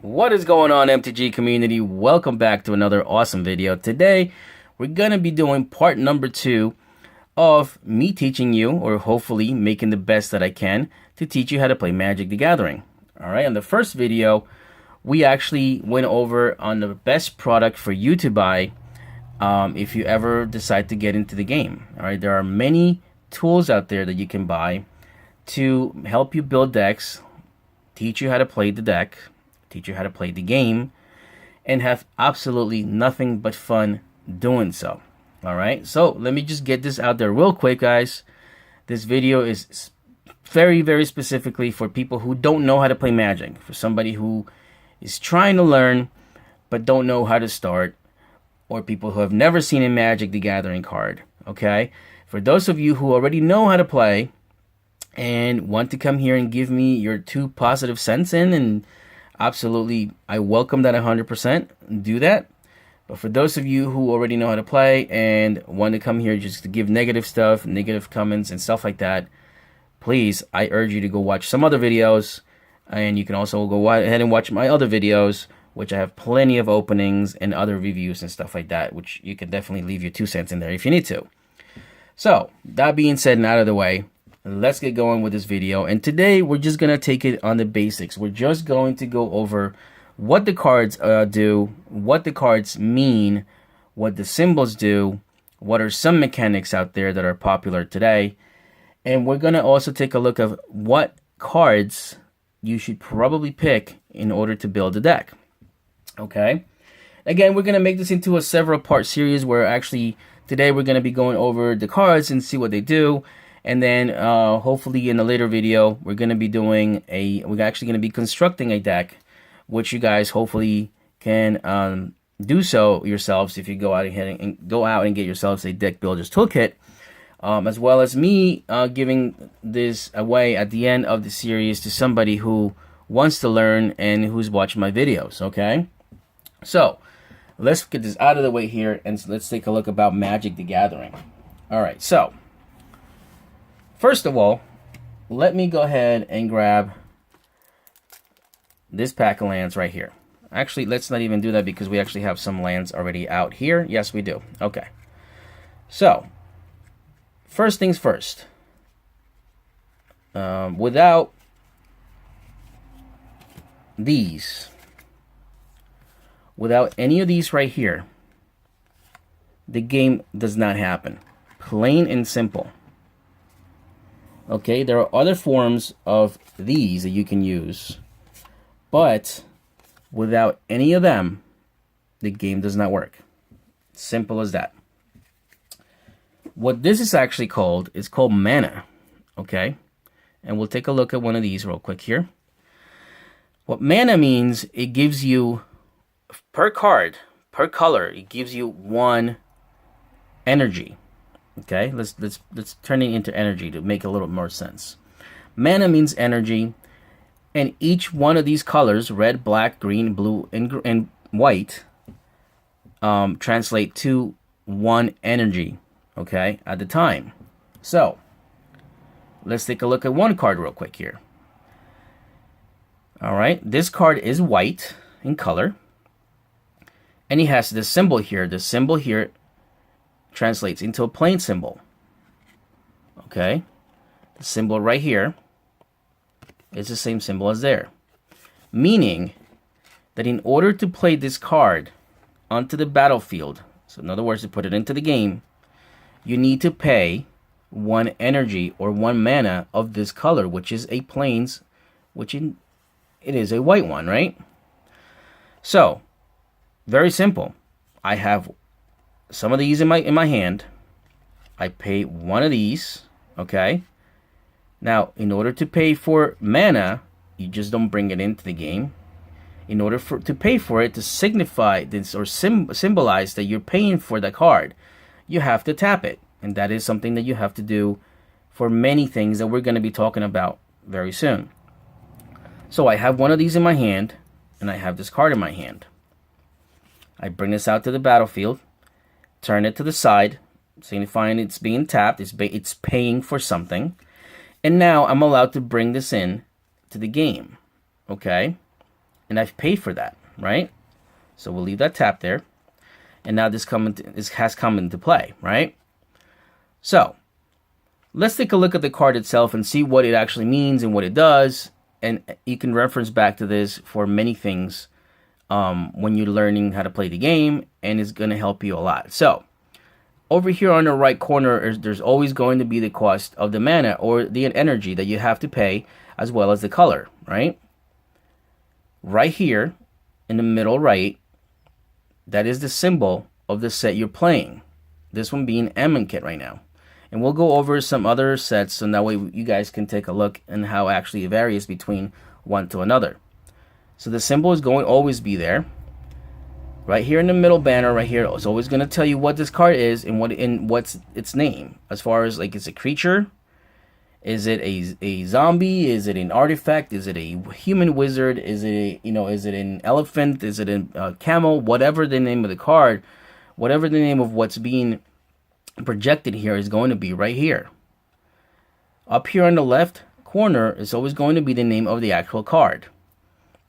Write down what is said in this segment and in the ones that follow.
What is going on, MTG community? Welcome back to another awesome video. Today, we're going to be doing part number 2 of me teaching you, or hopefully making the best that I can, to teach you how to play Magic the Gathering. Alright, in the first video, we actually went over on the best product for you to buy if you ever decide to get into the game. Alright, there are many tools out there that you can buy to help you build decks, teach you how to play the deck, teach you how to play the game, and have absolutely nothing but fun doing so. Alright, so let me just get this out there real quick, guys. This video is very specifically for people who don't know how to play Magic, for somebody who is trying to learn but don't know how to start, or people who have never seen a Magic the Gathering card. Okay, for those of you who already know how to play and want to come here and give me your 2 positive cents in, and absolutely, I welcome that 100%. Do that. But for those of you who already know how to play and want to come here just to give negative stuff, negative comments and stuff like that, please, I urge you to go watch some other videos. And you can also go ahead and watch my other videos, which I have plenty of openings and other reviews and stuff like that, which you can definitely leave your 2 cents in there if you need to. So, that being said and out of the way, let's get going with this video. And today we're just going to take it on the basics. We're just going to go over what the cards do, what the cards mean, what the symbols do, what are some mechanics out there that are popular today. And we're going to also take a look at what cards you should probably pick in order to build a deck. Okay? Again, we're going to make this into a several part series where actually today we're going to be going over the cards and see what they do. And then hopefully in a later video, we're going to be we're actually going to be constructing a deck, which you guys hopefully can do so yourselves if you go out and get yourselves a deck builder's toolkit, as well as me giving this away at the end of the series to somebody who wants to learn and who's watching my videos. Okay, so let's get this out of the way here and let's take a look about Magic the Gathering. All right, so first of all, let me go ahead and grab this pack of lands right here. Actually, let's not even do that because we actually have some lands already out here. Yes, we do. Okay. So, first things first. Without any of these right here, the game does not happen. Plain and simple. Okay, there are other forms of these that you can use, but without any of them, the game does not work. Simple as that. What this is actually called is called mana. Okay, and we'll take a look at one of these real quick here. What mana means, it gives you per card, per color, it gives you 1 energy. Okay, let's turn it into energy to make a little more sense. Mana means energy, and each one of these colors, red, black, green, blue, and white, translate to 1 energy, okay, at the time. So, let's take a look at one card real quick here. Alright, this card is white in color, and it has this symbol here. The symbol here translates into a plain symbol. Okay, the symbol right here is the same symbol as there, meaning that in order to play this card onto the battlefield, so in other words, to put it into the game, you need to pay 1 energy or 1 mana of this color, which is a plains, it is a white one, right? So, very simple. I have some of these in my hand. I pay 1 of these, okay? Now, in order to pay for mana, you just don't bring it into the game. In order to pay for it, to signify this or symbolize that you're paying for the card, you have to tap it. And that is something that you have to do for many things that we're going to be talking about very soon. So I have 1 of these in my hand, and I have this card in my hand. I bring this out to the battlefield, turn it to the side, signifying it's being tapped, it's paying for something. And now I'm allowed to bring this in to the game. Okay? and I've paid for that, right? So we'll leave that tap there. And now this has come into play, right? So let's take a look at the card itself and see what it actually means and what it does. And you can reference back to this for many things when you're learning how to play the game, and it's going to help you a lot. So over here on the right corner, there's always going to be the cost of the mana or the energy that you have to pay, as well as the color, right? Right here in the middle right, that is the symbol of the set you're playing. This one being Amonkhet right now. And we'll go over some other sets, and that way you guys can take a look and how actually it varies between one to another. So the symbol is going to always be there. Right here in the middle banner right here, it's always going to tell you what this card is and what's its name. As far as like, it's a creature, is it a zombie, is it an artifact, is it a human wizard, is it is it an elephant, is it a camel, whatever the name of the card, whatever the name of what's being projected here is going to be right here. Up here on the left corner is always going to be the name of the actual card.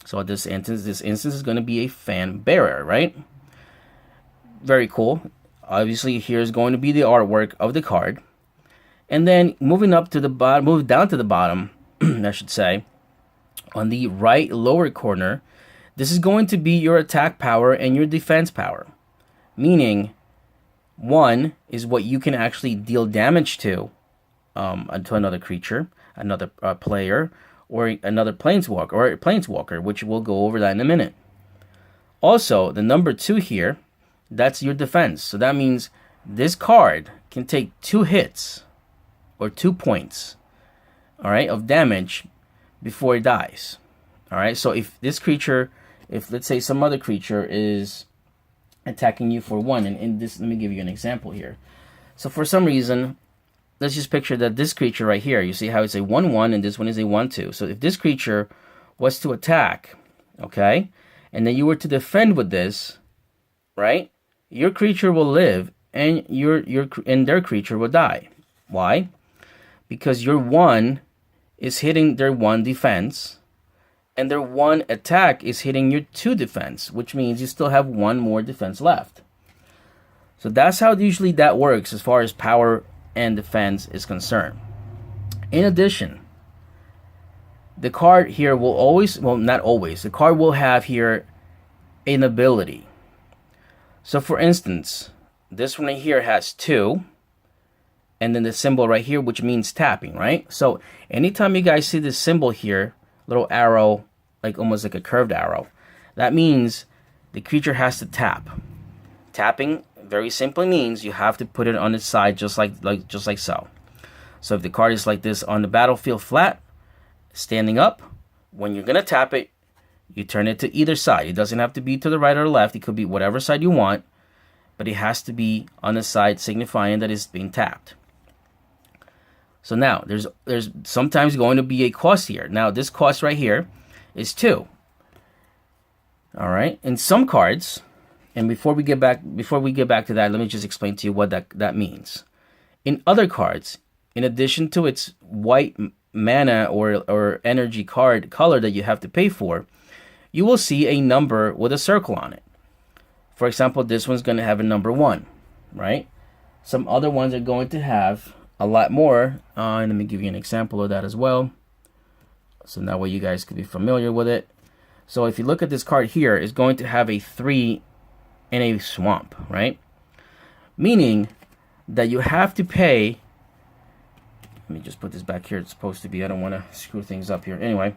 So this instance is going to be a fan bearer, right? Very cool. Obviously, here's going to be the artwork of the card. And then moving up to the bottom, move down to the bottom, I should say, on the right lower corner, this is going to be your attack power and your defense power. Meaning, 1 is what you can actually deal damage to another creature, another player, or another planeswalker, which we'll go over that in a minute. Also, the number 2 here, that's your defense. So that means this card can take 2 hits or 2 points, all right, of damage before it dies. All right, so if this creature, if let's say some other creature is attacking you for 1, and in this, let me give you an example here. So for some reason, let's just picture that this creature right here, you see how it's a 1/1 and this one is a 1/2. So if this creature was to attack, okay, and then you were to defend with this, right, your creature will live and their creature will die. Why? Because your 1 is hitting their 1 defense, and their 1 attack is hitting your 2 defense, which means you still have 1 more defense left. So that's how usually that works as far as power and defense is concerned. In addition, the card here will always, well, not always, the card will have here an ability. So for instance, this one right here has 2, and then the symbol right here, which means tapping, right? So anytime you guys see this symbol here, little arrow, like almost like a curved arrow, that means the creature has to tap. Tapping very simply means you have to put it on its side just like so. So if the card is like this on the battlefield flat, standing up, when you're gonna tap it, you turn it to either side. It doesn't have to be to the right or the left. It could be whatever side you want, but it has to be on the side signifying that it's being tapped. So now there's sometimes going to be a cost here. Now this cost right here is 2. All right, in some cards, and before we get back to that, let me just explain to you what that means. In other cards, in addition to its white mana or energy card color that you have to pay for, you will see a number with a circle on it. For example, this one's going to have a number 1, right? Some other ones are going to have a lot more, and let me give you an example of that as well, so that way you guys could be familiar with it. So if you look at this card here, it's going to have a 3 and a swamp, right? Meaning that you have to pay, let me just put this back here, it's supposed to be, I don't want to screw things up here. Anyway,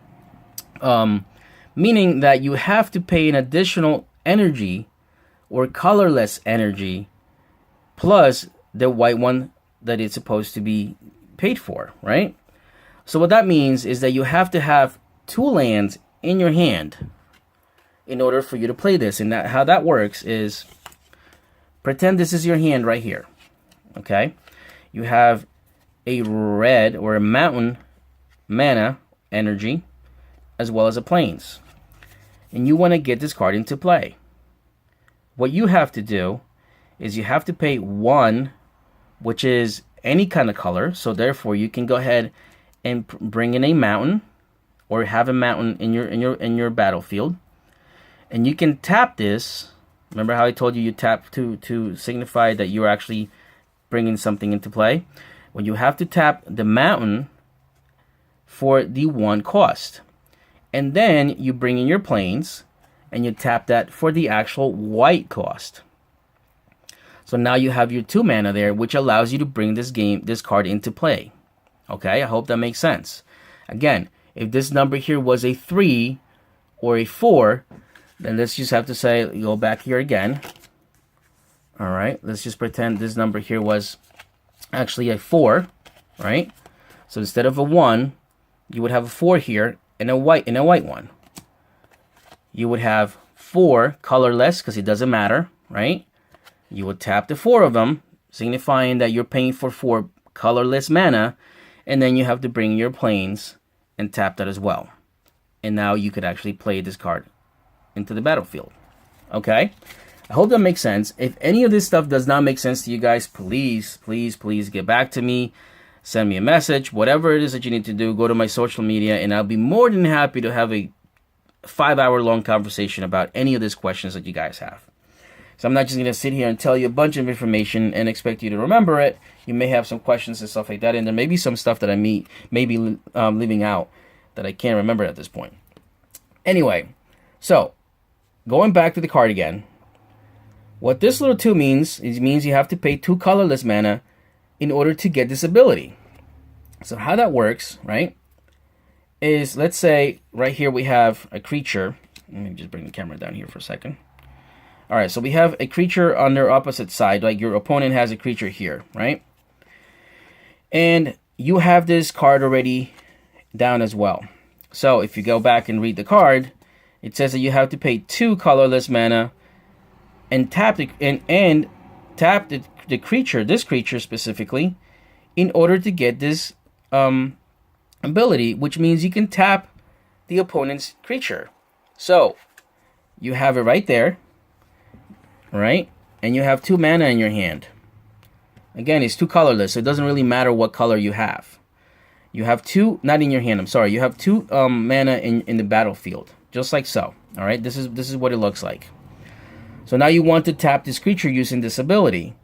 meaning that you have to pay an additional energy or colorless energy plus the white one that it's supposed to be paid for, right? So what that means is that you have to have 2 lands in your hand in order for you to play this. And how that works is, pretend this is your hand right here, okay? You have a red or a mountain mana energy as well as a plains, and you want to get this card into play. What you have to do is you have to pay 1, which is any kind of color, so therefore you can go ahead and bring in a mountain or have a mountain in your battlefield, And you can tap this. Remember how I told you you tap to signify that you're actually bringing something into play? When you have to tap the mountain for the 1 cost. And then you bring in your plains and you tap that for the actual white cost. So now you have your 2 mana there, which allows you to bring this card into play. Okay, I hope that makes sense. Again, if this number here was a 3 or a 4, then let's just have to say, go back here again. All right, let's just pretend this number here was actually a 4, right? So instead of a 1, you would have a 4 here and a white one. You would have 4 colorless because it doesn't matter, right? You would tap the 4 of them, signifying that you're paying for 4 colorless mana, and then you have to bring your plains and tap that as well. And now you could actually play this card into the battlefield. Okay? I hope that makes sense. If any of this stuff does not make sense to you guys, please, please, please get back to me. Send me a message. Whatever it is that you need to do, go to my social media, and I'll be more than happy to have a 5-hour-long conversation about any of these questions that you guys have. So I'm not just going to sit here and tell you a bunch of information and expect you to remember it. You may have some questions and stuff like that, and there may be some stuff that I may be leaving out that I can't remember at this point. Anyway, so going back to the card again, what this little 2 means is you have to pay 2 colorless mana in order to get this ability. So how that works, right, is let's say right here we have a creature. Let me just bring the camera down here for a second. All right, so we have a creature on their opposite side, like your opponent has a creature here, right? And you have this card already down as well. So if you go back and read the card, it says that you have to pay 2 colorless mana and tap the creature, this creature specifically, in order to get this ability, which means you can tap the opponent's creature. So you have it right there. Right? And you have 2 mana in your hand. Again, it's 2 colorless, so it doesn't really matter what color you have. You have 2, not in your hand, I'm sorry. You have 2 mana in the battlefield, just like so. All right, this is what it looks like. So now you want to tap this creature using this ability.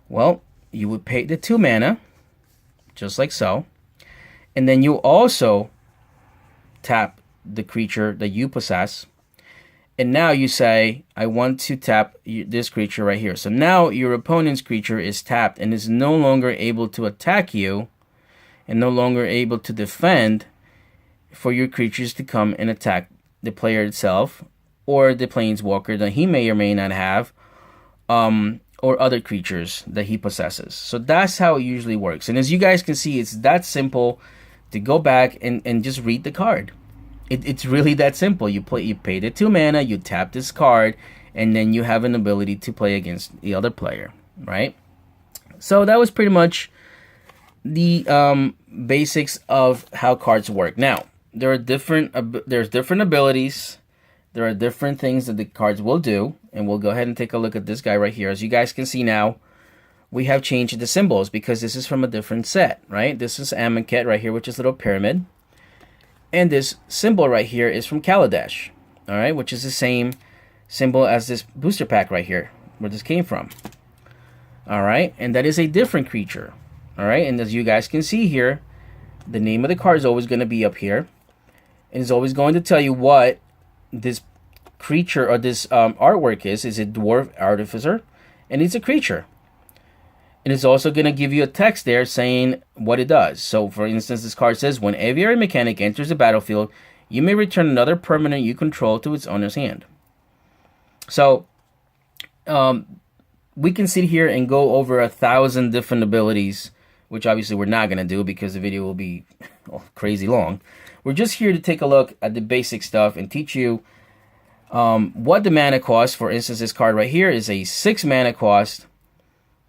Well, you would pay the 2 mana, just like so. And then you also tap the creature that you possess. And now you say, I want to tap this creature right here. So now your opponent's creature is tapped and is no longer able to attack you and no longer able to defend for your creatures to come and attack the player itself or the planeswalker that he may or may not have, or other creatures that he possesses. So that's how it usually works. And as you guys can see, it's that simple to go back and just read the card. It's really that simple. You pay the 2 mana, you tap this card, and then you have an ability to play against the other player, right? So that was pretty much the basics of how cards work. Now, there's different abilities. There are different things that the cards will do, and we'll go ahead and take a look at this guy right here. As you guys can see now, we have changed the symbols because this is from a different set, right? This is Amonkhet right here, which is a little pyramid. And this symbol right here is from Kaladesh, all right, which is the same symbol as this booster pack right here, where this came from. All right, and that is a different creature. All right, and as you guys can see here, the name of the card is always going to be up here. And it's always going to tell you what this creature or this artwork is. Is a dwarf artificer, and it's a creature. And it's also going to give you a text there saying what it does. So, for instance, this card says, when Aviary Mechanic enters the battlefield, you may return another permanent you control to its owner's hand. So, we can sit here and go over 1,000 different abilities, which obviously we're not going to do because the video will be crazy long. We're just here to take a look at the basic stuff and teach you what the mana cost. For instance, this card right here is a 6 mana cost.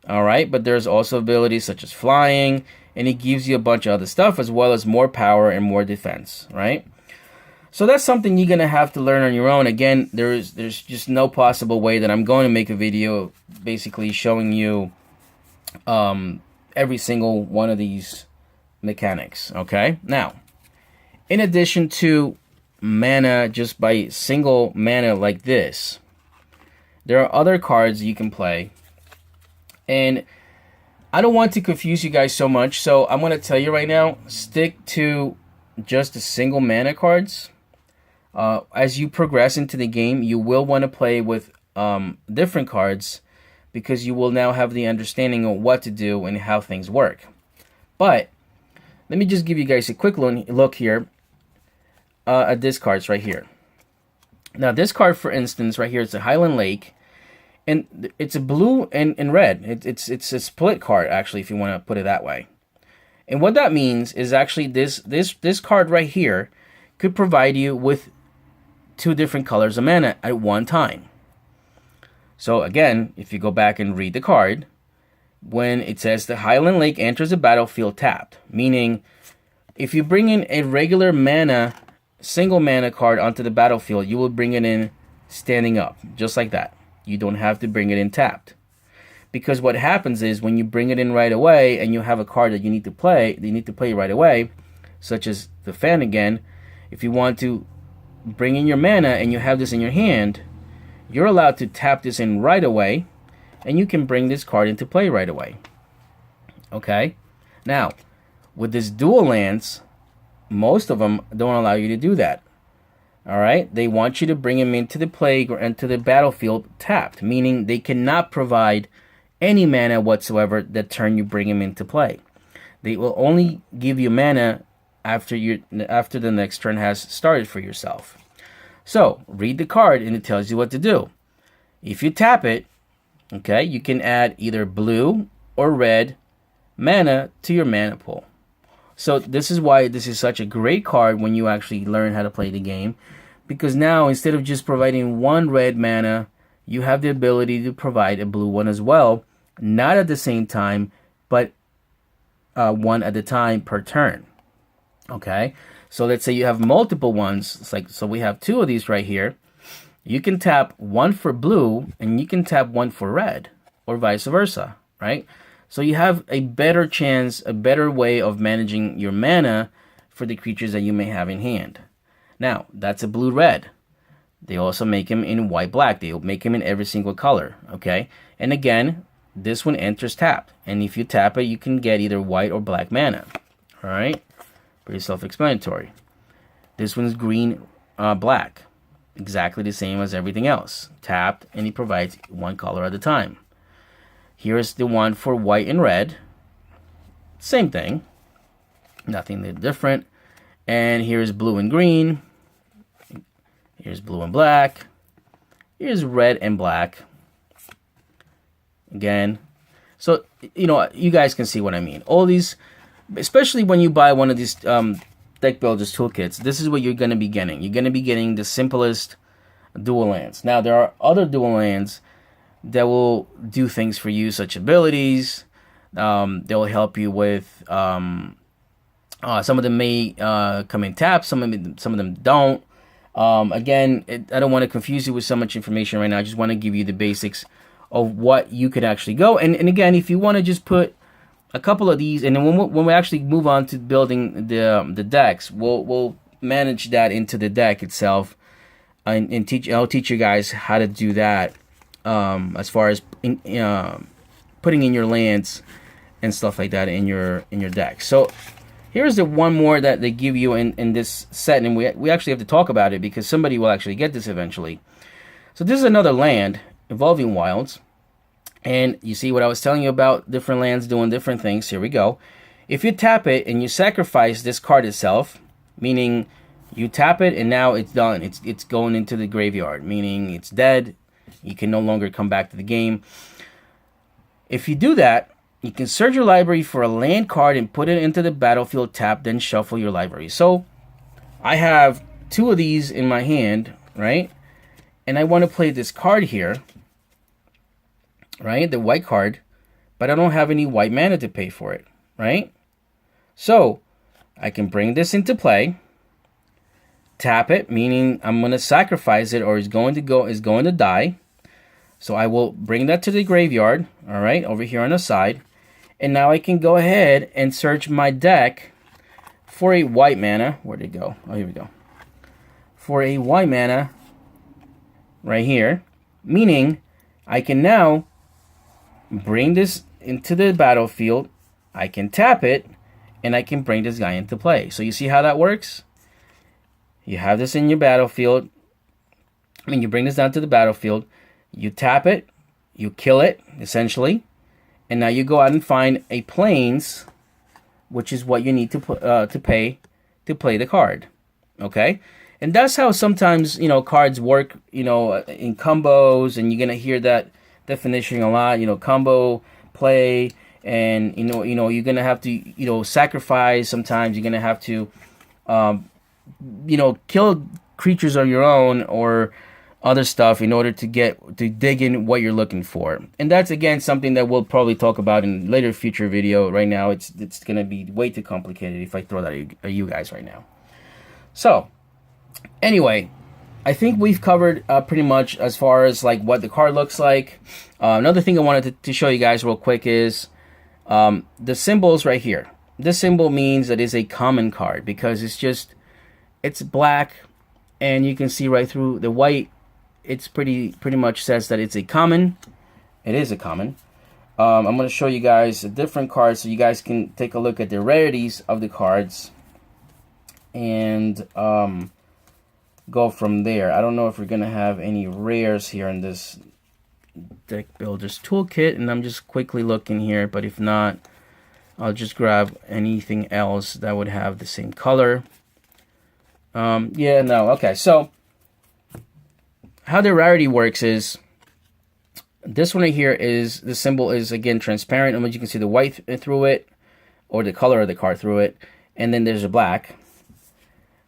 All right, but there's also abilities such as flying, and it gives you a bunch of other stuff as well as more power and more defense, right? So that's something you're going to have to learn on your own. Again, there's just no possible way that I'm going to make a video basically showing you every single one of these mechanics, okay? Now, in addition to mana just by single mana like this. There are other cards you can play. And I don't want to confuse you guys so much, so I'm going to tell you right now, stick to just the single mana cards. As you progress into the game, you will want to play with different cards because you will now have the understanding of what to do and how things work. But let me just give you guys a quick look here at this cards right here. Now this card, for instance, right here, it's a Highland Lake, and it's a blue and red. It's a split card, actually, if you want to put it that way. And what that means is actually this card right here could provide you with 2 different colors of mana at one time. So again, if you go back and read the card, when it says the Highland Lake enters the battlefield tapped, meaning if you bring in a regular mana, single mana card onto the battlefield, you will bring it in standing up, just like that. You don't have to bring it in tapped. Because what happens is when you bring it in right away and you have a card that you need to play right away, such as the fan again, if you want to bring in your mana and you have this in your hand, you're allowed to tap this in right away, and you can bring this card into play right away. Okay? Now, with this dual lands, most of them don't allow you to do that. Alright? They want you to bring them into the play or into the battlefield tapped, meaning they cannot provide any mana whatsoever that turn you bring them into play. They will only give you mana after the next turn has started for yourself. So, read the card and it tells you what to do. If you tap it, okay, you can add either blue or red mana to your mana pool. So this is why this is such a great card when you actually learn how to play the game. Because now, instead of just providing 1 red mana, you have the ability to provide a blue one as well. Not at the same time, but 1 at a time per turn. Okay? So let's say you have multiple ones. It's like, so we have 2 of these right here. You can tap 1 for blue, and you can tap 1 for red, or vice versa, right? So you have a better chance, a better way of managing your mana for the creatures that you may have in hand. Now, that's a blue-red. They also make him in white-black. They make him in every single color, okay? And again, this one enters tapped. And if you tap it, you can get either white or black mana, all right? Pretty self-explanatory. This one's green, black. Exactly the same as everything else. Tapped, and he provides 1 color at a time. Here's the one for white and red. Same thing. Nothing different. And here's blue and green. Here's blue and black. Here's red and black. Again. So, you know, you guys can see what I mean. All these, especially when you buy one of these deck builders toolkits, this is what you're going to be getting. You're going to be getting the simplest dual lands. Now, there are other dual lands that will do things for you, such abilities. They will help you with, some of them may come in taps, some of them don't. Again, I don't want to confuse you with so much information right now. I just want to give you the basics of what you could actually go. And again, if you want to just put a couple of these, and then when we actually move on to building the decks, we'll manage that into the deck itself, and I'll teach you guys how to do that, as far as putting in your lands and stuff like that in your deck. So here's the one more that they give you in this set, and we actually have to talk about it because somebody will actually get this eventually. So this is another land, Evolving Wilds. And you see what I was telling you about different lands doing different things. Here we go. If you tap it and you sacrifice this card itself, meaning you tap it and now it's done. It's going into the graveyard, meaning it's dead. You can no longer come back to the game. If you do that, you can search your library for a land card and put it into the battlefield tap, then shuffle your library. So I have 2 of these in my hand, right? And I want to play this card here, right? The white card, but I don't have any white mana to pay for it, right? So I can bring this into play, tap it, meaning I'm going to sacrifice it or is going to die. So I will bring that to the graveyard, all right, over here on the side. And now I can go ahead and search my deck for a white mana. Where'd it go? Oh, here we go. for a white mana right here, meaning I can now bring this into the battlefield, I can tap it, and I can bring this guy into play. So you see how that works? You have this in your battlefield. I mean, you bring this down to the battlefield, you tap it, you kill it, essentially, and now you go out and find a plains, which is what you need to pay to play the card. Okay? And that's how sometimes, cards work, in combos, and you're going to hear that definition a lot, combo play, and, you're going to have to, sacrifice sometimes. You're going to have to, kill creatures on your own or other stuff in order to dig in what you're looking for. And that's, again, something that we'll probably talk about in a later future video. Right now, it's going to be way too complicated if I throw that at you guys right now. So, anyway, I think we've covered pretty much as far as like what the card looks like. Another thing I wanted to show you guys real quick is the symbols right here. This symbol means that it's a common card because it's black, and you can see right through the white. It's pretty much says that it's a common. It is a common. I'm going to show you guys a different card so you guys can take a look at the rarities of the cards and go from there. I don't know if we're going to have any rares here in this deck builder's toolkit, and I'm just quickly looking here, but if not, I'll just grab anything else that would have the same color. Okay, so how the rarity works is this one right here is the symbol is again transparent, and you can see the white through it, or the color of the card through it, and then there's a black.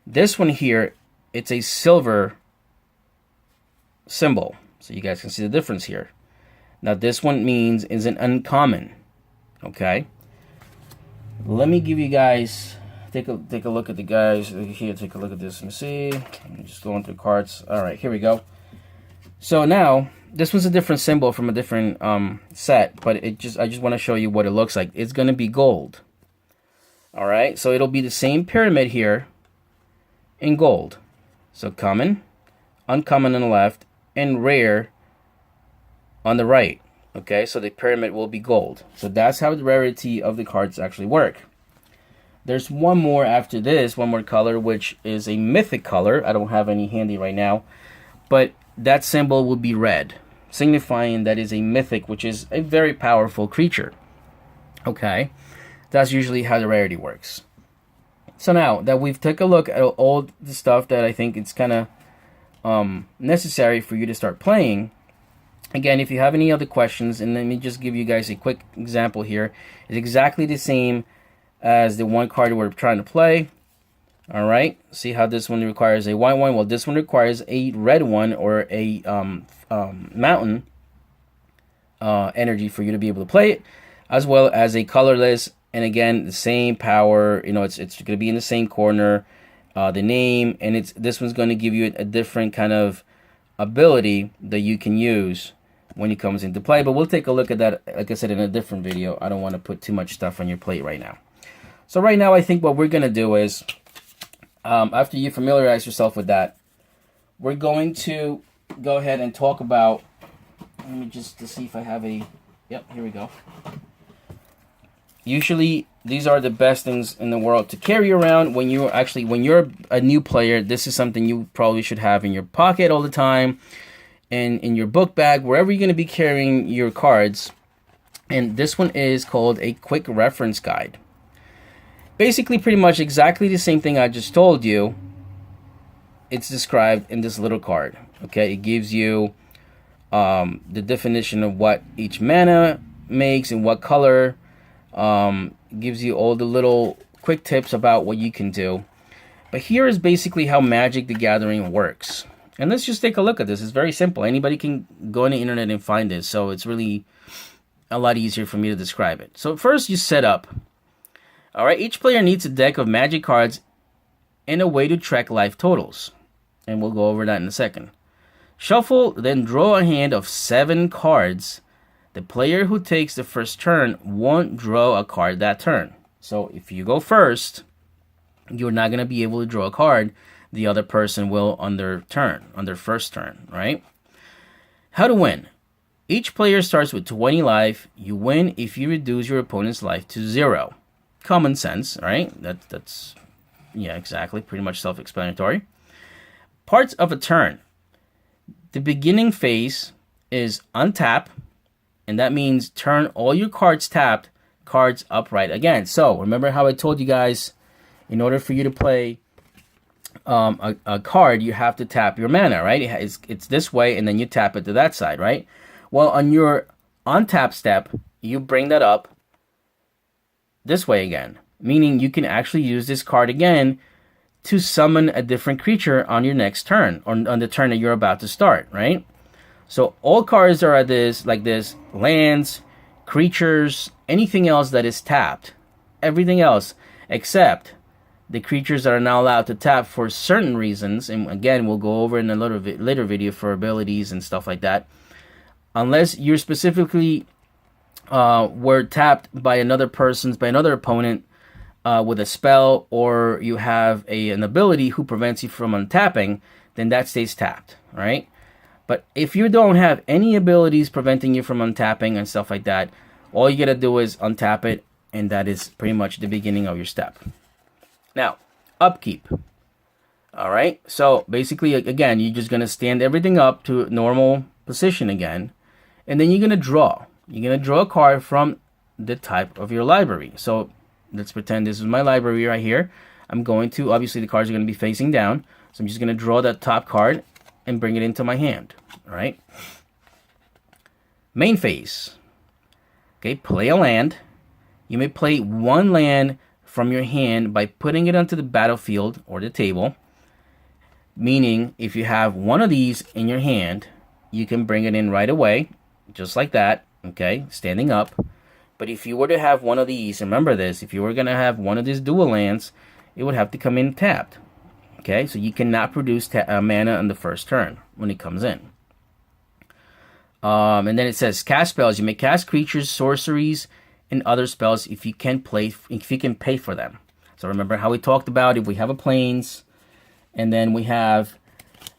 This one here, it's a silver symbol, so you guys can see the difference here. Now this one means is an uncommon. Okay, let me give you guys take a look at the guys here. Take a look at this. Let me see. I'm just going through cards. All right, here we go. So now this was a different symbol from a different set, but I just want to show you what it looks like. It's going to be gold. All right, so it'll be the same pyramid here in gold. So common, uncommon on the left, and rare on the right. Okay, so the pyramid will be gold. So that's how the rarity of the cards actually work. There's one more after this, one more color, which is a mythic color. I don't have any handy right now, but that symbol will be red, signifying that is a mythic, which is a very powerful creature. Okay, that's usually how the rarity works. So now that we've taken a look at all the stuff that I think it's kind of necessary for you to start playing, again, if you have any other questions, and let me just give you guys a quick example here. It's exactly the same as the one card we're trying to play. All right, see how this one requires a white one? Well, this one requires a red one, or a mountain energy for you to be able to play it, as well as a colorless. And again, the same power. It's going to be in the same corner. The name, and this one's going to give you a different kind of ability that you can use when it comes into play. But we'll take a look at that, like I said, in a different video. I don't want to put too much stuff on your plate right now. So right now, I think what we're going to do is, after you familiarize yourself with that, we're going to go ahead and talk about, let me just to see if I have a, yep, here we go. Usually, these are the best things in the world to carry around when you're a new player. This is something you probably should have in your pocket all the time, and in your book bag, wherever you're going to be carrying your cards. And this one is called a quick reference guide. Basically, pretty much exactly the same thing I just told you. It's described in this little card. Okay, it gives you the definition of what each mana makes and what color. Gives you all the little quick tips about what you can do. But here is basically how Magic the Gathering works. And let's just take a look at this. It's very simple. Anybody can go on the internet and find this. So it's really a lot easier for me to describe it. So first you set up. All right, each player needs a deck of Magic cards and a way to track life totals. And we'll go over that in a second. Shuffle, then draw a hand of 7 cards. The player who takes the first turn won't draw a card that turn. So if you go first, you're not going to be able to draw a card the other person will on their first turn, right? How to win. Each player starts with 20 life. You win if you reduce your opponent's life to 0. Common sense, right? That's yeah, exactly. Pretty much self-explanatory. Parts of a turn. The beginning phase is untap, and that means turn all your cards tapped, cards upright again. So remember how I told you guys, in order for you to play a card, you have to tap your mana, right? It's this way, and then you tap it to that side, right? Well, on your untap step, you bring that up this way again, meaning you can actually use this card again to summon a different creature on your next turn, or on the turn that you're about to start, right? So all cards are like this, lands, creatures, anything else that is tapped, everything else except the creatures that are now allowed to tap for certain reasons, and again, we'll go over in a little bit later video for abilities and stuff like that. Unless you're specifically were tapped by another opponent with a spell, or you have an ability who prevents you from untapping, then that stays tapped, right? But if you don't have any abilities preventing you from untapping and stuff like that, all you gotta do is untap it, and that is pretty much the beginning of your step. Now, upkeep. All right, so basically, again, you're just gonna stand everything up to normal position again, and then you're gonna draw. You're gonna draw a card from the type of your library. So let's pretend this is my library right here. I'm going to, obviously the cards are gonna be facing down, so I'm just gonna draw that top card and bring it into my hand. All right. Main phase. Okay, play a land. You may play one land from your hand by putting it onto the battlefield or the table. Meaning, if you have one of these in your hand, you can bring it in right away, just like that, okay, standing up. But if you were to have one of these, remember this, if you were going to have one of these dual lands, it would have to come in tapped. Okay, so you cannot produce mana on the first turn when it comes in. And then it says cast spells. You may cast creatures, sorceries, and other spells if you can pay for them. So remember how we talked about if we have a plains, and then we have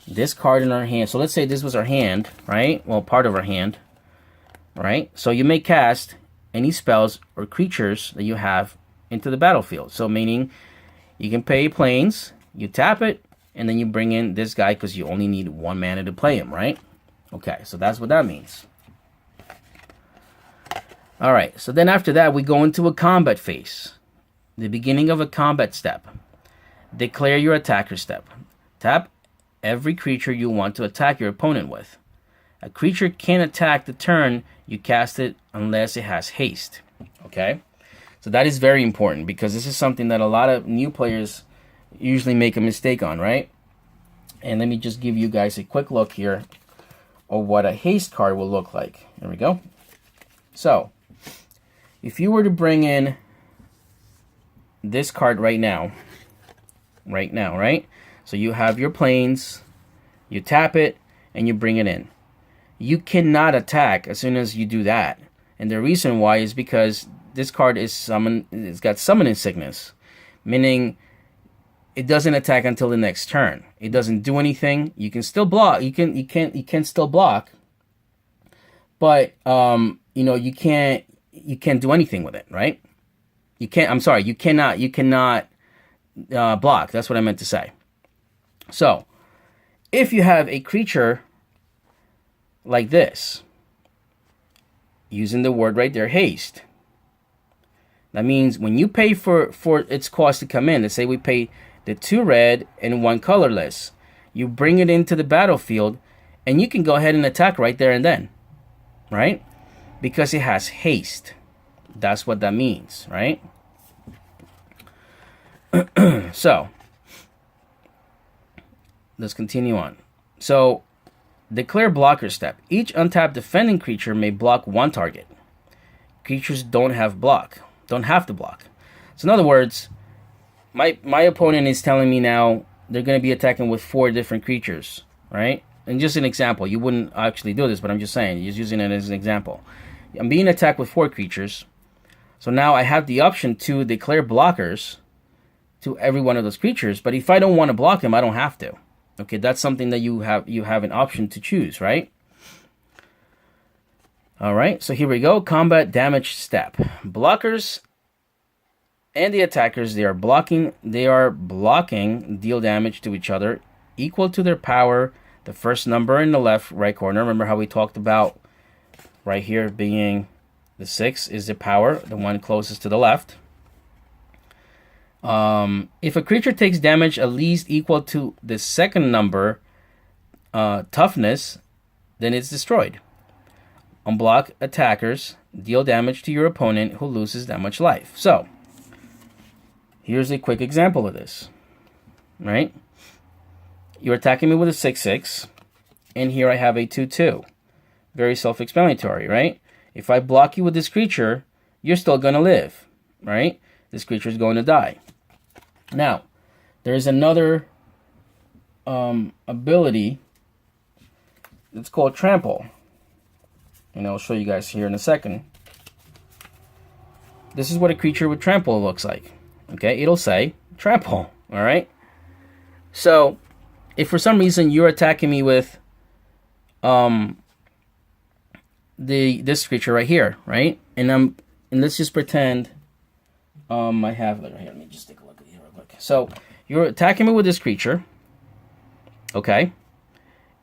this card in our hand. So let's say this was our hand, right? Well, part of our hand, right? So you may cast any spells or creatures that you have into the battlefield. So meaning you can pay plains, you tap it, and then you bring in this guy because you only need 1 mana to play him, right? Okay, so that's what that means. All right, so then after that, we go into a combat phase. The beginning of a combat step. Declare your attacker step. Tap every creature you want to attack your opponent with. A creature can't attack the turn you cast it unless it has haste. Okay? So that is very important because this is something that a lot of new players usually make a mistake on, right? And let me just give you guys a quick look here of what a haste card will look like. There we go. So, if you were to bring in this card right now, right? So you have your plains, you tap it, and you bring it in. You cannot attack as soon as you do that. And the reason why is because this card is it's got summoning sickness, meaning it doesn't attack until the next turn. It doesn't do anything. You can still block. You can still block, but you can't do anything with it, right? You cannot block. That's what I meant to say. So, if you have a creature like this, using the word right there, haste, that means when you pay for its cost to come in, let's say we pay the 2 red and 1 colorless, you bring it into the battlefield, and you can go ahead and attack right there and then, right? Because it has haste. That's what that means, right? So, let's continue on. So, declare blocker step. Each untapped defending creature may block 1 target. Creatures don't have to block. So in other words, my opponent is telling me now they're going to be attacking with 4 different creatures, right? And just an example, you wouldn't actually do this, but I'm just saying, just using it as an example. I'm being attacked with 4 creatures. So now I have the option to declare blockers to every one of those creatures. But if I don't want to block him, I don't have to. Okay, that's something that you have an option to choose, right? All right, so here we go. Combat damage step. Blockers and the attackers, they are blocking deal damage to each other equal to their power. The first number in the left right corner. Remember how we talked about right here being the 6 is the power, the one closest to the left. If a creature takes damage at least equal to the second number toughness, then it's destroyed. Unblock attackers, deal damage to your opponent who loses that much life. So, here's a quick example of this, right? You're attacking me with a 6/6, and here I have a 2/2. Very self-explanatory, right? If I block you with this creature, you're still going to live, right? This creature is going to die. Now, there's another ability that's called Trample. And I'll show you guys here in a second. This is what a creature with Trample looks like. Okay, it'll say Trample, all right? So, if for some reason you're attacking me with this creature right here, right? And let's just pretend I have it right here. Let me just take a look at it real quick. So, you're attacking me with this creature, okay?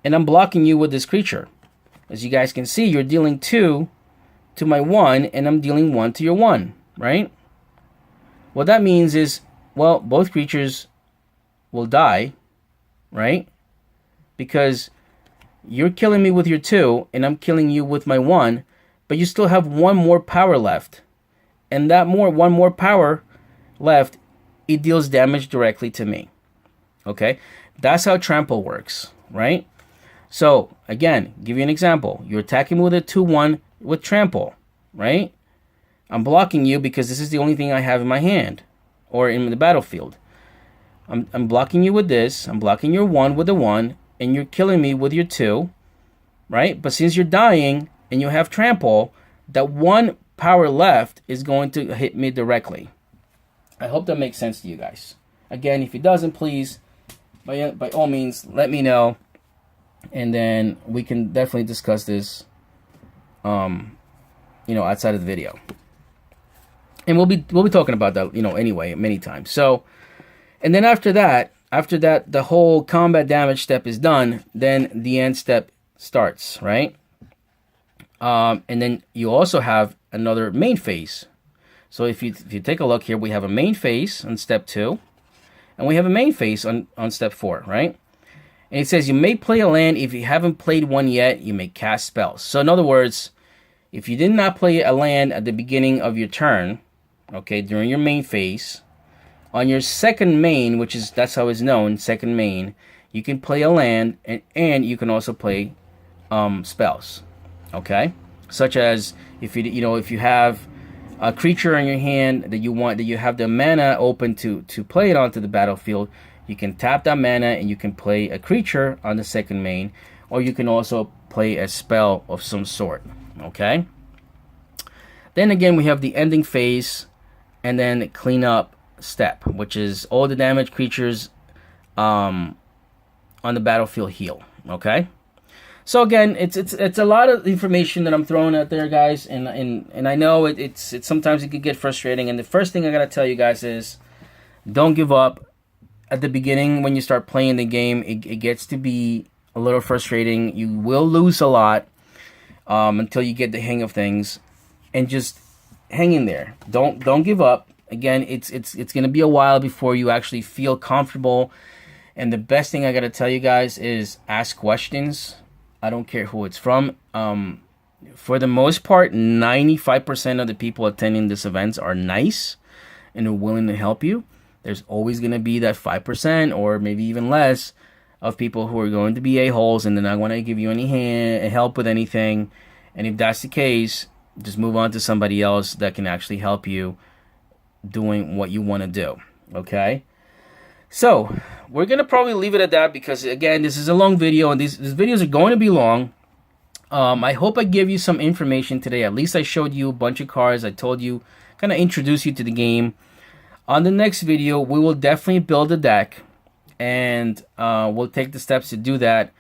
And I'm blocking you with this creature. As you guys can see, you're dealing 2 to my 1, and I'm dealing 1 to your 1, right? What that means is, well, both creatures will die, right? Because you're killing me with your 2, and I'm killing you with my 1, but you still have 1 more power left. And that 1 more power left, it deals damage directly to me. Okay? That's how Trample works, right? So, again, give you an example. You're attacking me with a 2/1 with Trample, right? I'm blocking you because this is the only thing I have in my hand or in the battlefield. I'm blocking you with this. I'm blocking your 1 with a 1, and you're killing me with your 2, right? But since you're dying and you have Trample, that 1 power left is going to hit me directly. I hope that makes sense to you guys. Again, if it doesn't, please, by all means, let me know. And then we can definitely discuss this, outside of the video. And we'll be talking about that, anyway, many times. So, and then after that, the whole combat damage step is done. Then the end step starts, right? And then you also have another main phase. So if you take a look here, we have a main phase on step 2, and we have a main phase on step 4, right? And it says you may play a land. If you haven't played one yet, you may cast spells. So in other words, if you did not play a land at the beginning of your turn, okay, during your main phase, on your second main, that's how it's known, second main, you can play a land, and you can also play spells, okay? Such as if you have a creature in your hand that you have the mana open to play it onto the battlefield, you can tap that mana and you can play a creature on the second main, or you can also play a spell of some sort, okay? Then again, we have the ending phase and then cleanup step, which is all the damaged creatures on the battlefield heal, okay? So again, it's a lot of information that I'm throwing out there, guys, and I know it's sometimes it could get frustrating. And the first thing I gotta tell you guys is, don't give up. At the beginning, when you start playing the game, it gets to be a little frustrating. You will lose a lot until you get the hang of things, and just hang in there. Don't give up. Again, it's gonna be a while before you actually feel comfortable. And the best thing I gotta tell you guys is ask questions. I don't care who it's from. For the most part, 95% of the people attending this events are nice and are willing to help you. There's always going to be that 5% or maybe even less of people who are going to be a-holes and they're not going to give you any help with anything. And if that's the case, just move on to somebody else that can actually help you doing what you want to do. Okay? So, we're going to probably leave it at that because, again, this is a long video and these videos are going to be long. I hope I gave you some information today. At least I showed you a bunch of cards. I told you, kind of introduced you to the game. On the next video, we will definitely build a deck, and we'll take the steps to do that,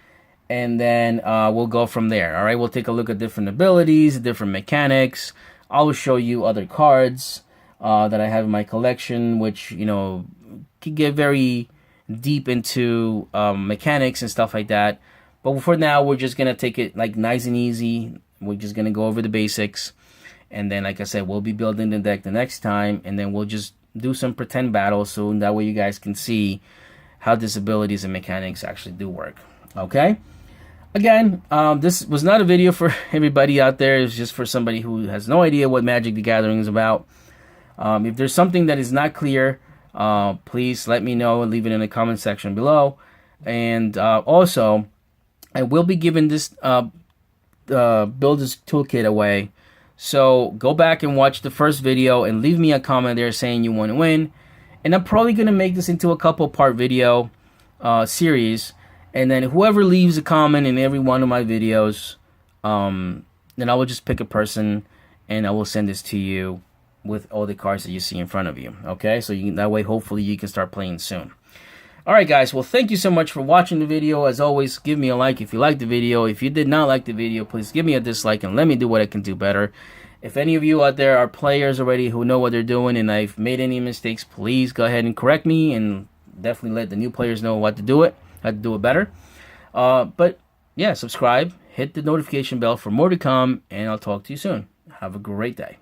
and then we'll go from there. All right, we'll take a look at different abilities, different mechanics. I will show you other cards that I have in my collection, which, you know, can get very deep into mechanics and stuff like that. But for now, we're just gonna take it like nice and easy. We're just gonna go over the basics, and then, like I said, we'll be building the deck the next time, and then we'll just do some pretend battles, so that way you guys can see how these abilities and mechanics actually do work. Okay. Again, this was not a video for everybody out there. It's just for somebody who has no idea what Magic the Gathering is about. If there's something that is not clear, please let me know and leave it in the comment section below. And also, I will be giving this Builder's Toolkit away. So go back and watch the first video and leave me a comment there saying you want to win. And I'm probably going to make this into a couple-part video series. And then whoever leaves a comment in every one of my videos, then I will just pick a person and I will send this to you with all the cards that you see in front of you. Okay, so that way hopefully you can start playing soon. Alright guys, well thank you so much for watching the video. As always, give me a like if you liked the video. If you did not like the video, please give me a dislike and let me do what I can do better. If any of you out there are players already who know what they're doing and I've made any mistakes, please go ahead and correct me and definitely let the new players know how to do it better. But yeah, subscribe, hit the notification bell for more to come, and I'll talk to you soon. Have a great day.